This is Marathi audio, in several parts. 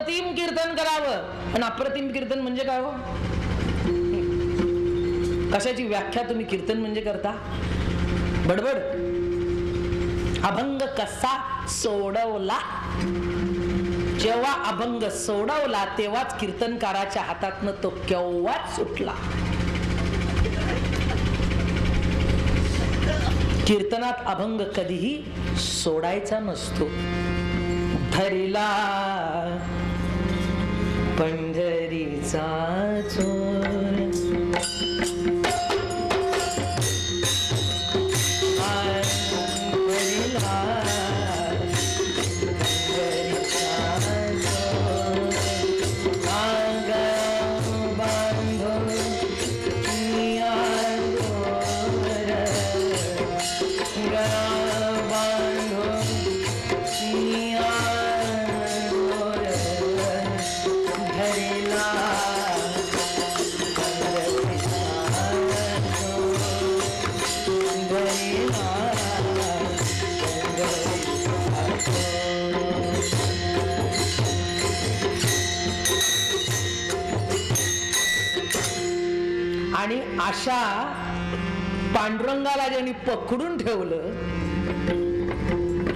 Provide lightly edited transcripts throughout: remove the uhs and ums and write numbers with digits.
अप्रतिम कीर्तन करावं. आणि अप्रतिम कीर्तन म्हणजे काय हो? कशाची व्याख्या तुम्ही कीर्तन म्हणजे करता? बडबड. अभंग कसा सोडवला? जेव्हा अभंग सोडवला तेव्हाच कीर्तनकाराच्या हातातनं तो केव्हाच सुटला. कीर्तनात अभंग कधीही सोडायचा नसतो. धरिला पंढरीचा चोर, आणि अशा पांडुरंगाला ज्यांनी पकडून ठेवलं,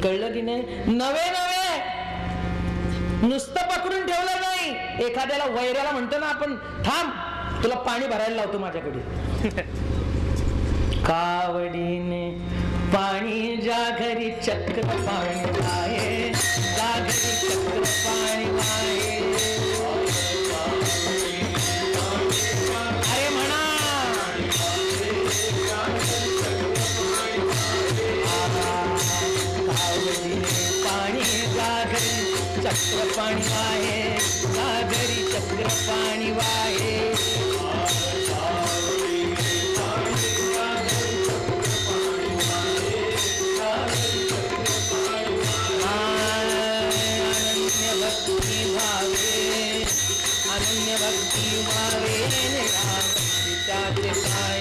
कळलं की नाही? नवे नवे नुसतं पकडून ठेवलं नाही. एखाद्याला वैऱ्याला म्हणतो ना आपण, थांब तुला पाणी भरायला लावतो माझ्याकडे. कावडीने पाणी ज्या घरी चक्र पाणी वाहे, ज्या घरी चक्र पाणी वाहे. अरे म्हणा पाणी गागरी चक्र पाणी वाहे, गागरी चक्र पाणी वाहे. अनन्य भक्ती भावे, अनन्य भक्ती भावे त्याचे काय.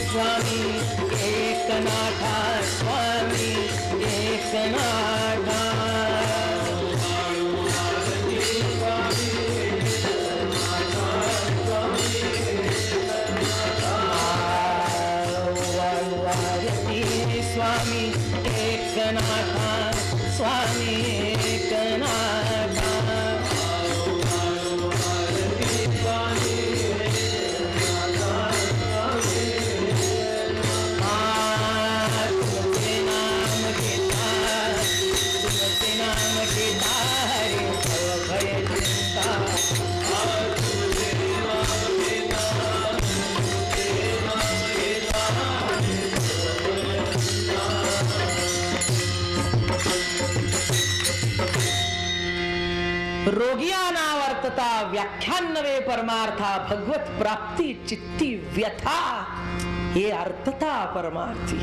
स्वामी एकनाथा, स्वामी एकनाथा. स्वामी एकनाथा, स्वामी एकनाथा. रोगियानावर्तता व्याख्यान्नवे परमार्था, भगवत प्राप्ती चित्ती व्यथा. हे अर्थता परमार्थी.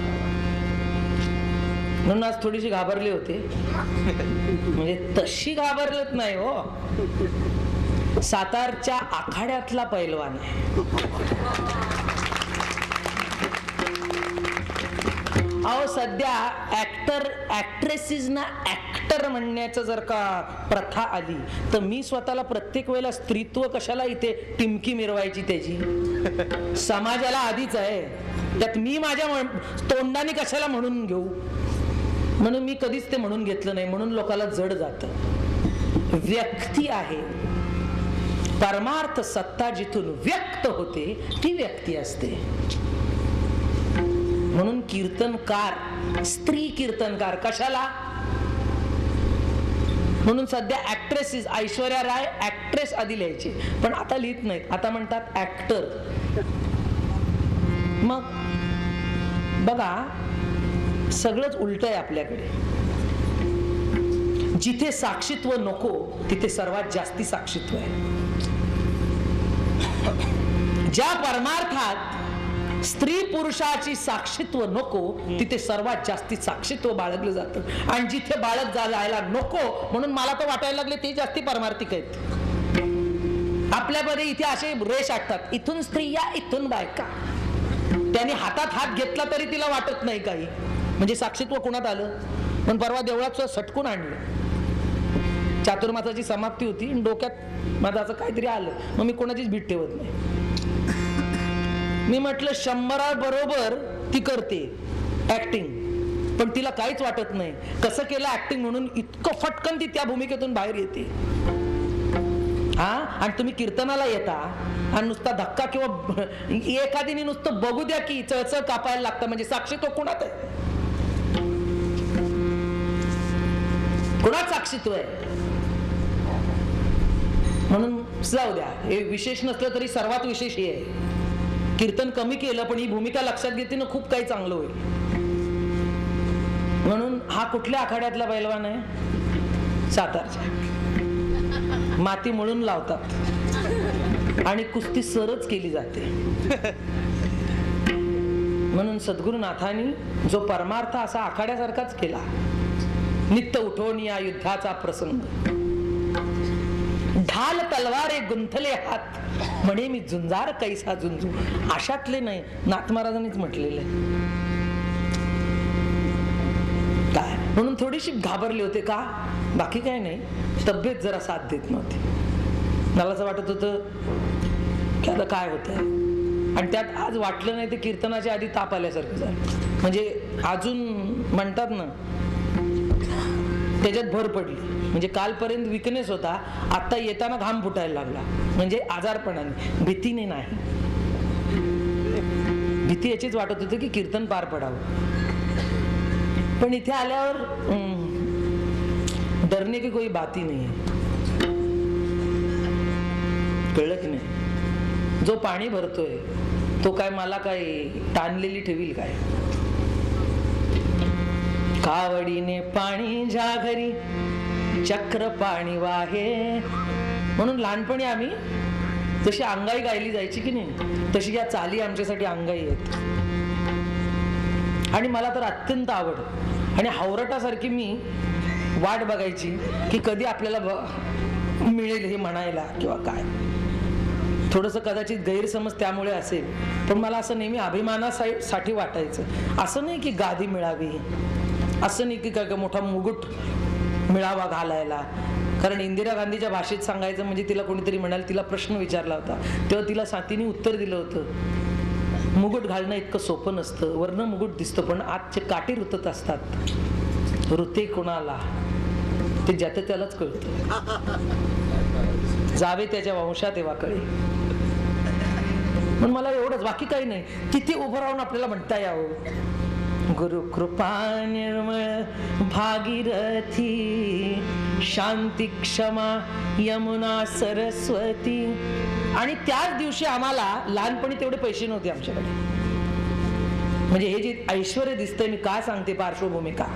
म्हणून आज थोडीशी घाबरले होते. म्हणजे तशी घाबरलेत नाही हो. सातारच्या आखाड्यातला पैलवान आहे. अहो सध्या ऍक्ट्रेसेस ना ऍक्टर म्हणण्याचं जर का प्रथा आली तर मी स्वतःला प्रत्येक वेळेला स्त्रीत्व कशाला इथे टिमकी मिरवायची त्याची. समाजाला आधीच आहे त्यात मी माझ्या तोंडाने कशाला म्हणून घेऊ. म्हणून मी कधीच ते म्हणून घेतलं नाही. म्हणून लोकांना जड जातं. व्यक्ती आहे. परमार्थ सत्ता जिथून व्यक्त होते ती व्यक्ती असते. म्हणून कीर्तनकार, स्त्री कीर्तनकार कशाला? म्हणून सध्या ऍक्ट्रेसेस, ऐश्वर्या राय ऍक्ट्रेस आधी लिहायची, पण आता लिहित नाहीत. आता म्हणतात ऍक्टर. मग बघा सगळंच उलट आहे आपल्याकडे. जिथे साक्षीत्व नको तिथे सर्वात जास्ती साक्षीत्व आहे. ज्या परमार्थात स्त्री पुरुषाची साक्षीत्व नको तिथे सर्वात जास्ती साक्षीत्व बाळगलं जातं. आणि जिथे बाळग जायला नको म्हणून मला तर वाटायला लागले ते जास्ती परमार्थिक आहेत. आपल्यामध्ये इथे असे रेष आटतात, इथून स्त्रिया इथून बायका. त्याने हातात हात घेतला तरी तिला वाटत नाही काही, म्हणजे साक्षीत्व कुणात आलं. पण परवा देवळात सटकून आणलं, चातुर्मासाची समाप्ती होती, डोक्यात माझं असं काहीतरी आलं, मग मी कोणाचीच भीट ठेवत नाही. मी म्हटलं 100 बरोबर ती करते ऍक्टिंग, पण तिला काहीच वाटत नाही. कसं केलं ऍक्टिंग म्हणून इतकं फटकन ती त्या भूमिकेतून बाहेर येते. हा, आणि तुम्ही कीर्तनाला येता आणि नुसता धक्का किंवा एखादीने नुसतं बघू द्या की चळचळ कापायला लागतं, म्हणजे साक्षीत्व कुणात आहे? कुणात साक्षीत्व आहे? म्हणून जाऊ द्या, हे विशेष नसलं तरी सर्वात विशेष हे आहे. कीर्तन कमी केलं पण ही भूमिका लक्षात घेतली ना, खूप काही चांगलं होईल. म्हणून हा कुठल्या आखाड्यातला पैलवान आहे? सातारच्या. माती मळून लावतात आणि कुस्ती सरच केली जाते. म्हणून सद्गुरुनाथांनी जो परमार्थ असा आखाड्यासारखाच केला. नित्य उठवून या युद्धाचा प्रसंग, ढाल तलवारे गुंथले हात, म्हणे मी झुंजार कैसा झुंजू. अशातले नाही, नाथ महाराजांनीच म्हटलेले. काय म्हणून थोडीशी घाबरले होते का, बाकी काय नाही, तब्येत जरा साथ देत नव्हती. मला असं वाटत होतं की आता काय होतंय, आणि त्यात आज वाटलं नाही ते कीर्तनाच्या आधी ताप आल्यासारखं झालं. म्हणजे अजून म्हणतात ना, त्याच्यात भर पडली. म्हणजे कालपर्यंत विकनेस होता, आता येताना घाम फुटायला लागला, म्हणजे आजारपणाने, भीतीने नाही. भीती याचीच वाटत होती की कीर्तन पार पडावं. पण इथे आल्यावर डरने की कोई बात ही नाही. कळलं की नाही? जो पाणी भरतोय तो काय मला काय ताणलेली ठेवील काय? कावडीने पाणी ज्या घरी चक्र पाणी वाहे. म्हणून लहानपणी आम्ही जशी अंगाई गायली जायची की नाही, तशी या चाली आमच्यासाठी अंगाई आहेत. आणि मला तर अत्यंत आवड, आणि हावरटासारखी मी वाट बघायची की कधी आपल्याला मिळेल हे म्हणायला किंवा काय. थोडंसं कदाचित गैरसमज त्यामुळे असेल, पण मला असं नेहमी अभिमानासाठी वाटायचं. असं नाही की गादी मिळावी, असं नाही की काय मोठा मुकुट मिळावा घालायला. कारण इंदिरा गांधीच्या भाषेत सांगायचं म्हणजे तिला कोणीतरी म्हणाल, तिला प्रश्न विचारला होता तेव्हा तिला तिने उत्तर दिलं होतं, मुकुट घालणं इतकं सोपं नसतं. वरनं मुकुट दिसतं पण आजचे काटे रुतत असतात. रुते कोणाला ते ज्याचं त्यालाच कळतं. जावे त्याच्या वंशात तेव्हा कळे. पण मला एवढंच, बाकी काही नाही. तिथे उभं राहून आपल्याला म्हणता यावं, गुरु कृपा निर्मळ भागीरथी, शांती क्षमा यमुना सरस्वती. आणि त्याच दिवशी आम्हाला लहानपणी तेवढे पैसे नव्हते आमच्याकडे. म्हणजे हे जे ऐश्वर दिसतंय, मी काय सांगते पार्श्वभूमिका,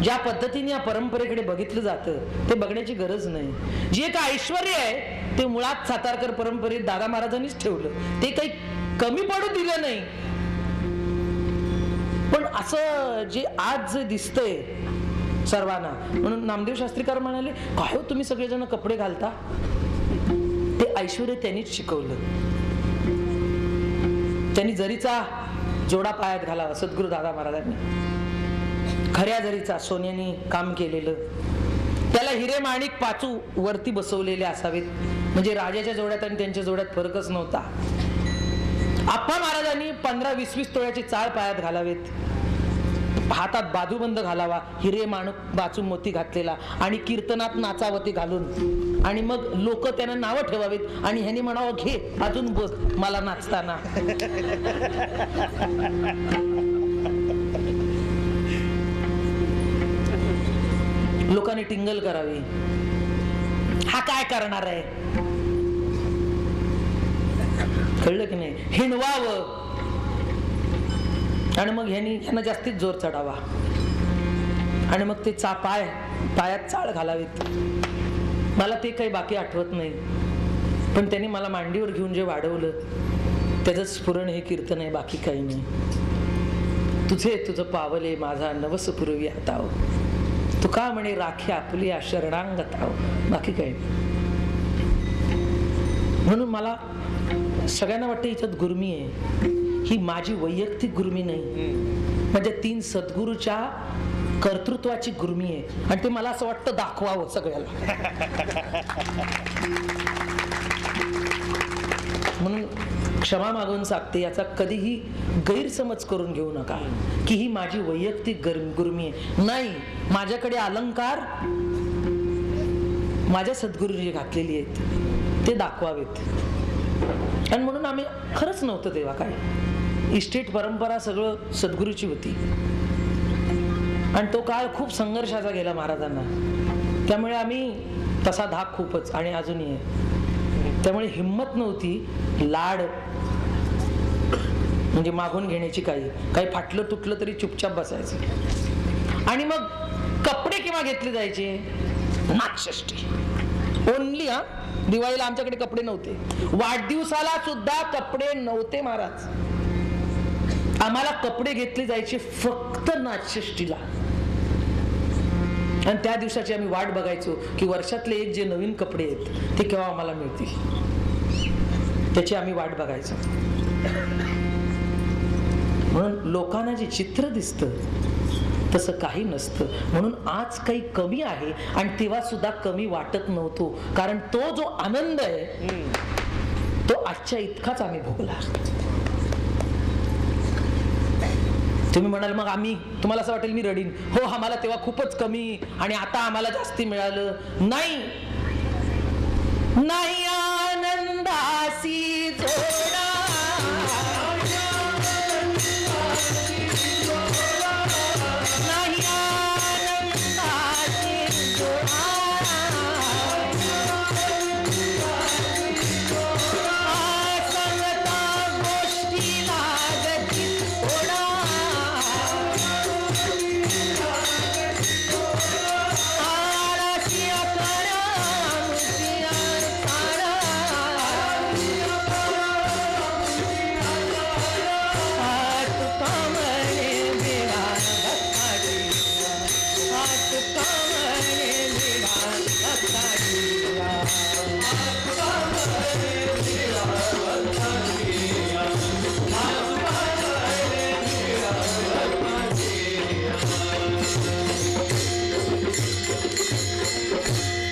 ज्या पद्धतीने या परंपरेकडे बघितलं जातं ते बघण्याची गरज नाही. जे काय ऐश्वर आहे ते मुळात सातारकर परंपरेत दादा महाराजांनीच ठेवलं. ते काही कमी पडू दिलं नाही. पण असं जे आज जे दिसतंय सर्वांना, म्हणून नामदेव शास्त्रीकर म्हणाले, काय हो तुम्ही सगळेजण कपडे घालता, ते ऐश्वर त्यांनीच शिकवलं. त्यांनी जरीचा जोडा पायात घालावा, सद्गुरु दादा महाराजांनी. खऱ्या जरीचा, सोन्याने काम केलेलं, त्याला हिरे माणिक पाचू वरती बसवलेले असावेत. म्हणजे राजाच्या जोड्यात आणि त्यांच्या जोड्यात फरकच नव्हता. आप्पा महाराजांनी 15-20 तोळ्याची चाळ पायात घालावेत, हातात बाजूबंद घालावा, हिरे माणूक बाचू मोती घातलेला, आणि कीर्तनात नाचावती घालून, आणि मग लोक त्यांना नावं ठेवावेत आणि ह्यानी म्हणावं, घे अजून बस मला नाचताना. लोकांनी टिंगल करावी, हा काय करणार आहे, कळलं की नाही, हिणवावं, आणि मग ह्यांना जास्तीत जोर चढावा, आणि मग ते पायात चाळ घालावीत. मला ते काही बाकी आठवत नाही, पण त्यांनी मला मांडीवर घेऊन जे वाढवलं त्याचं स्फुरण हे कीर्तन आहे, बाकी काही नाही. तुझं पावले माझा नवस पुरवी आताव, तू का म्हणे राखी आपली शरणांगताव, बाकी काही नाही. म्हणून मला सगळ्यांना वाटतं हिच्यात गुरमी आहे. ही माझी वैयक्तिक गुरमी नाही, म्हणजे 3 सद्गुरूच्या कर्तृत्वाची गुरमी आहे. आणि ते मला असं वाटतं दाखवावं सगळ्याला. म्हणून क्षमा मागून सांगते, याचा कधीही गैरसमज करून घेऊ नका की ही माझी वैयक्तिक गुरमी आहे. नाही, माझ्याकडे अलंकार माझ्या सद्गुरूंनी घातलेली आहेत, ते दाखवावेत. आणि म्हणून आम्ही खरंच नव्हतं तेव्हा काय, इस्टेट परंपरा सगळं सद्गुरूची होती. आणि तो काळ खूप संघर्षाचा गेला महाराजांना, त्यामुळे आम्ही तसा धाक खूपच आणि अजूनही आहे. त्यामुळे हिंमत नव्हती लाड म्हणजे मागून घेण्याची. काही फाटलं तुटलं तरी चुपचाप बसायचं. आणि मग कपडे केव्हा घेतले जायचे? नाथषष्ठी ओनली. दिवाळीला आमच्याकडे कपडे नव्हते, वाढदिवसाला सुद्धा कपडे नव्हते महाराज. आम्हाला कपडे घेतले जायचे फक्त नाथषष्ठीला. आणि त्या दिवसाची आम्ही वाट बघायचो की वर्षातले एक जे नवीन कपडे आहेत ते केव्हा आम्हाला मिळतील, त्याची आम्ही वाट बघायचो. म्हणून लोकांना जे चित्र दिसतं तसं काही नसतं. म्हणून आज काही कमी आहे आणि तेव्हा सुद्धा कमी वाटत नव्हतो, कारण तो जो आनंद आहे तो आजच्या इतकाच आम्ही भोगला. तुम्ही म्हणाल मग आम्ही, तुम्हाला असं वाटेल मी रडीन. हो, आम्हाला तेव्हा खूपच कमी आणि आता आम्हाला जास्ती मिळालं. नाही, नाही आनंदासी जोडा, नाही आनंदासी जोडा, सांगता गोष्टी लागती थोडा,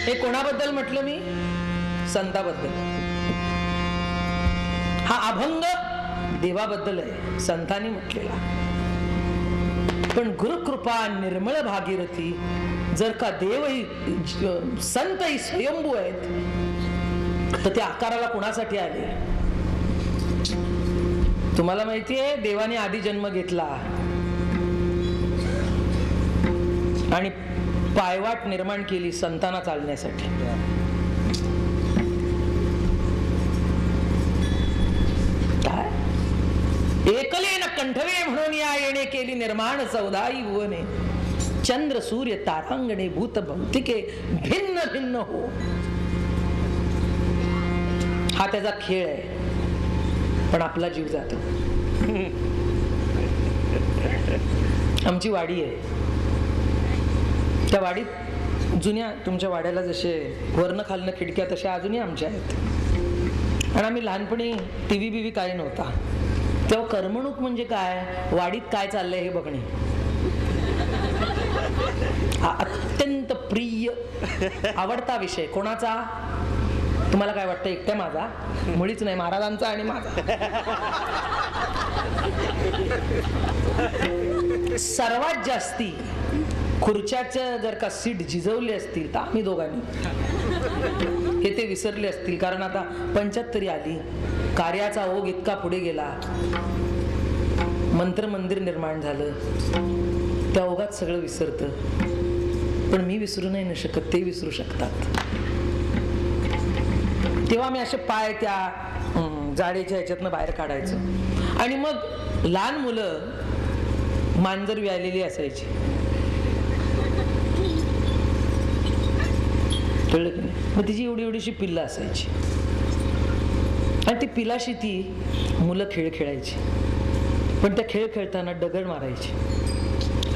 हे कोणाबद्दल म्हटलं मी? संताबद्दल. हा अभंग देवाबद्दल आहे, संतांनी म्हटलेला. पण गुरुकृपा निर्मळ भागीरथी, जर का देवही संतही स्वयंभू आहेत तर ते आकाराला कुणासाठी आले? तुम्हाला माहितीये, देवाने आधी जन्म घेतला आणि पायवाट निर्माण केली संतांना चालण्यासाठी. काय एकले न कंठवे म्हणून या येणे केली निर्माण 14 भुवने, चंद्र सूर्य तारांगणे भूत भौतिके भिन्न भिन्न हो. हा त्याचा खेळ आहे, पण आपला जीव जातो. आमची वाडी आहे, त्या वाडीत जुन्या, तुमच्या वाड्याला जसे वर्ण खालनं खिडक्या तशा अजूनही आमच्या आहेत. आणि आम्ही लहानपणी टीव्ही बीव्ही काही नव्हता तेव्हा करमणूक म्हणजे काय, वाडीत काय चाललंय हे बघणे. हा अत्यंत प्रिय आवडता विषय. कोणाचा? तुम्हाला काय वाटतं? एकट्या माझा? मुळीच नाही, महाराजांचा आणि माझा. सर्वात जास्ती खुर्च्याच्या जर का सीट झिजवले असतील तर आम्ही दोघांनी, हे ते विसरले असतील. कारण आता 75 आली, कार्याचा ओघ इतका पुढे गेला, मंत्र मंदिर निर्माण झालं, त्या ओघात सगळं विसरतं. पण मी विसरू नाही न शकत, ते विसरू शकतात. तेव्हा मी असे पाय त्या जाळीच्या ह्याच्यातनं बाहेर काढायचो. आणि मग लहान मुलं मांजर व्यालेली असायची, कळलं की नाही? मग तिची एवढी एवढीशी पिल्लं असायची आणि ती पिलाशी ती मुलं खेळ खेळायची. पण त्या खेळ खेळताना दगड मारायची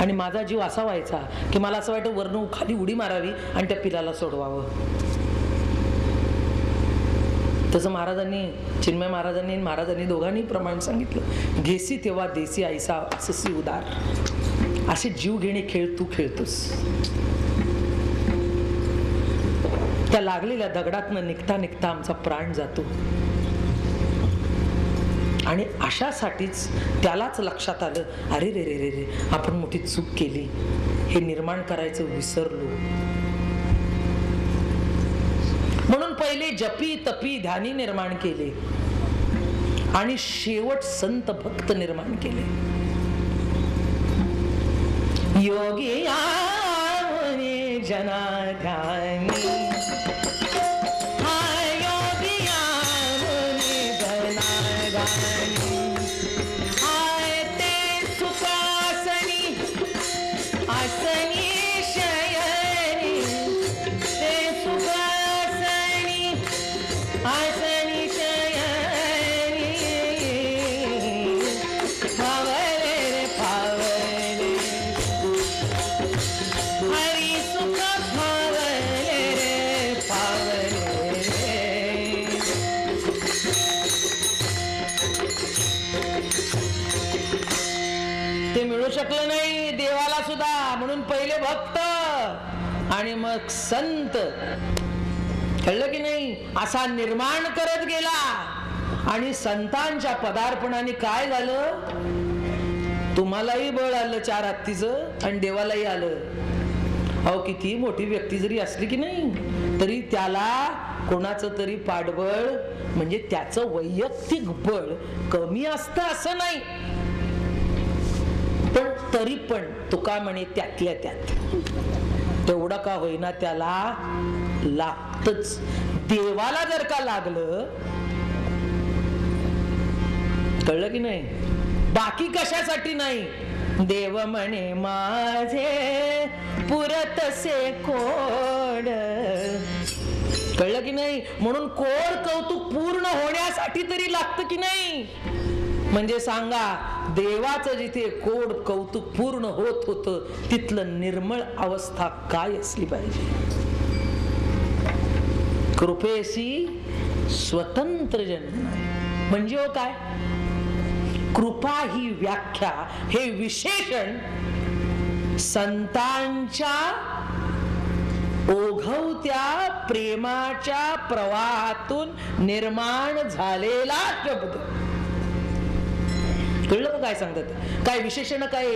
आणि माझा जीव असा व्हायचा की मला असं वाटतं वरनं खाली उडी मारावी आणि त्या पिलाला सोडवावं. तसं चिन्मय महाराजांनी दोघांनी प्रमाण सांगितलं. घेसी तेव्हा देसी ऐसा अससी उदार. असे जीव घेणे खेळ तू खेळतोस. त्या लागलेल्या दगडातनं निघता निघता आमचा प्राण जातो. आणि अशासाठीच त्यालाच लक्षात आलं, अरे रे रे रे रे, आपण मोठी चूक केली, हे निर्माण करायचं विसरलो. म्हणून पहिले जपी तपी ध्यानी निर्माण केले आणि शेवट संत भक्त निर्माण केले. योगी जना ध्यानी, शकलं नाही देवाला सुद्धा. म्हणून पहिले भक्त आणि मग संत. कळलं की नाही? असा निर्माण करत गेला. आणि संतांच्या पदार्पणाने काय झालं, तुम्हालाही बळ आलं 4 हत्तीचं आणि देवालाही आलं. अहो किती मोठी व्यक्ती जरी असली की नाही, तरी त्याला कोणाचं तरी पाठबळ म्हणजे त्याचं वैयक्तिक बळ कमी असतं असं नाही, पण तरी पण तुका म्हणे त्यातल्या त्यात तेवढं का होईना त्याला लागतच. देवाला जर का लागलं, कळलं की नाही, बाकी कशासाठी नाही. देव म्हणे माझे पुरतसे कोड. कळलं की नाही? म्हणून कोड कौतुक पूर्ण होण्यासाठी तरी लागतं की नाही. म्हणजे सांगा, देवाचं जिथे कोड कौतुक पूर्ण होत होतं तिथलं निर्मळ अवस्था काय असली पाहिजे. कृपेशी स्वतंत्र जन्म म्हणजे हो काय, कृपा ही व्याख्या, हे विशेषण संतांच्या ओघवत्या प्रेमाच्या प्रवाहातून निर्माण झालेला शब्द. कळलं का काय सांगतात? काय विशेषण काय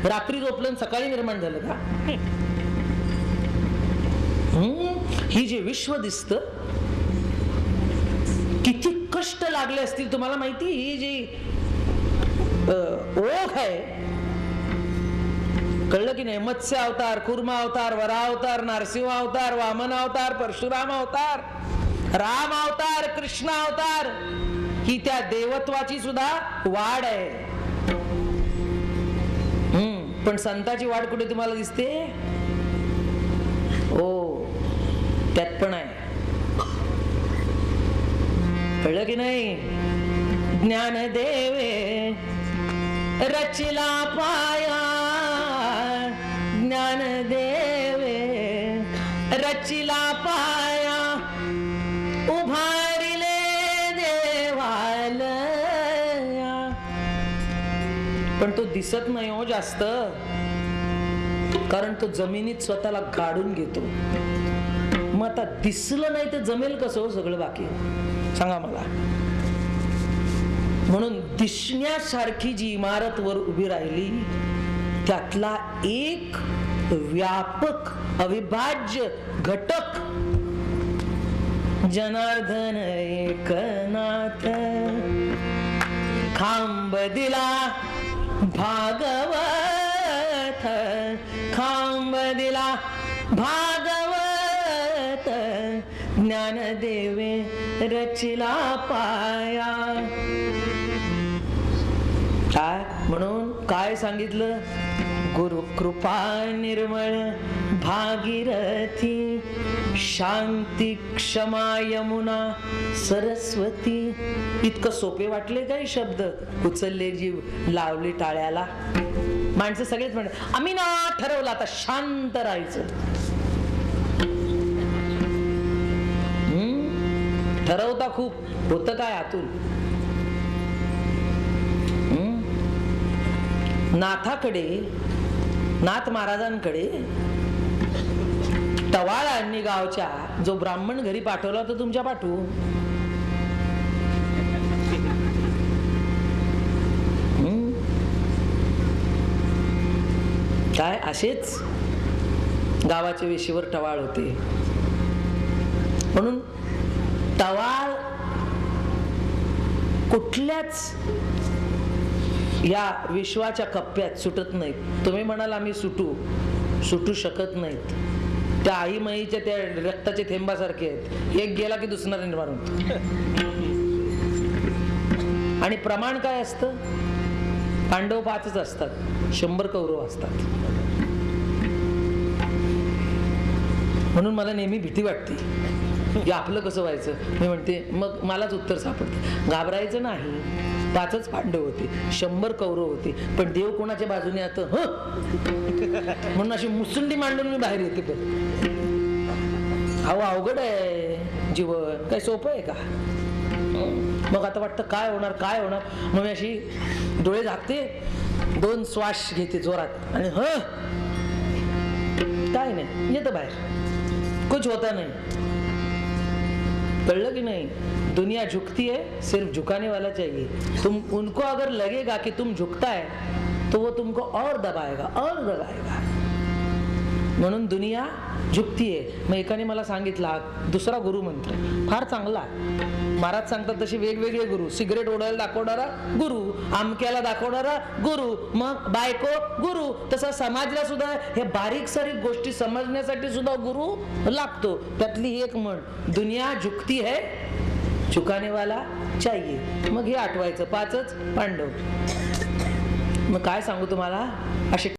रात्री झोपलं सकाळी निर्माण झालं का? ही जे विश्व दिसत, किती कष्ट लागले असतील तुम्हाला माहिती. ही जी ओघ आहे, कळलं की नाही, मत्स्य अवतार, कुर्मा अवतार, वरा अवतार, नरसिंह अवतार, वामन अवतार, परशुराम अवतार, राम अवतार, कृष्ण अवतार, ही त्या देवत्वाची सुद्धा वाढ आहे. पण संताची वाढ कुठे तुम्हाला दिसते? हो, त्यात पण आहे. कळलं की नाही? ज्ञान देवे रचिला पाया, ज्ञान देवे रचिला पाया, उभारिले देवालया. पण तो दिसत नाही हो जास्त, कारण तो जमिनीत स्वतःला गाडून घेतो. मग आता दिसलं नाही तर जमेल कसं हो सगळं बाकी, सांगा मला. म्हणून दिसण्यासारखी जी इमारत वर उभी राहिली, त्यातला एक व्यापक अविभाज्य घटक जनार्दन एकनाथ. खांब दिला भागवत, खांब दिला भागवत, ज्ञान देवे रचिला पाया. काय म्हणून काय सांगितलं? गुरु कृपा निर्मळ भागीरथी, शांती क्षमा यमुना सरस्वती. इतकं सोपे वाटले काही शब्द? उचलले जीव, लावले टाळ्याला. माणसं सगळेच म्हणतात आम्ही ना ठरवलं आता शांत राहायचं. ठरवता खूप, होतं काय आतून? नाथाकडे, नाथ महाराजांकडे टवाळांनी गावच्या जो ब्राह्मण घरी पाठवला होता तुमच्या पाठवू. काय असेच गावाच्या वेशीवर टवाळ होते. म्हणून टवाळ कुठल्याच या विश्वाच्या कप्प्यात सुटत नाहीत. तुम्ही म्हणाल आम्ही सुटू शकत नाहीत. त्या आई माईच्या त्या रक्ताचे थेंबासारखे आहेत. एक गेला की दुसरा निर्माण होतो. आणि प्रमाण काय असतं? पांडव 5च असतात, 100 कौरव असतात. म्हणून मला नेहमी भीती वाटते की आपलं कसं व्हायचं. मी म्हणते मग मलाच उत्तर सापडतं, घाबरायचं नाही. 5च पांडव होते, 100 कौरव होते, पण देव कोणाच्या बाजूने आता म्हणून अशी मुसंडी मांडून मी बाहेर येते. पण अवघड आहे जीवन, काय सोपं आहे का? मग आता वाटतं काय होणार. मग मी अशी डोळे झाकते, 2 श्वास घेते जोरात आणि काय नाही, येतं बाहेर, कुछ होता नहीं. कळलं की नहीं? दुनिया झुकती है, सिर्फ झुकाने वाला चाहिए. तुम उनको अगर लगेगा कि तुम झुकता है तो वो तुमको और दबाएगा. म्हणून दुनिया झुकतीये. मग एकाने मला सांगितला दुसरा गुरु मंत्र फार चांगला. महाराज सांगतात तसे वेगवेगळे गुरु. सिगरेट ओढायला दाखवणारा गुरु, आमक्याला दाखवणारा गुरु, मग बायको गुरु. तसा समाजला सुद्धा हे बारीक सारीक गोष्टी समजण्यासाठी सुद्धा गुरु लागतो. त्यातली एक म्हण, दुनिया झुकती है, झुकाने वाला चाहिए. मग हे आठवायचं. 5च पांडव. मग काय सांगू तुम्हाला, असे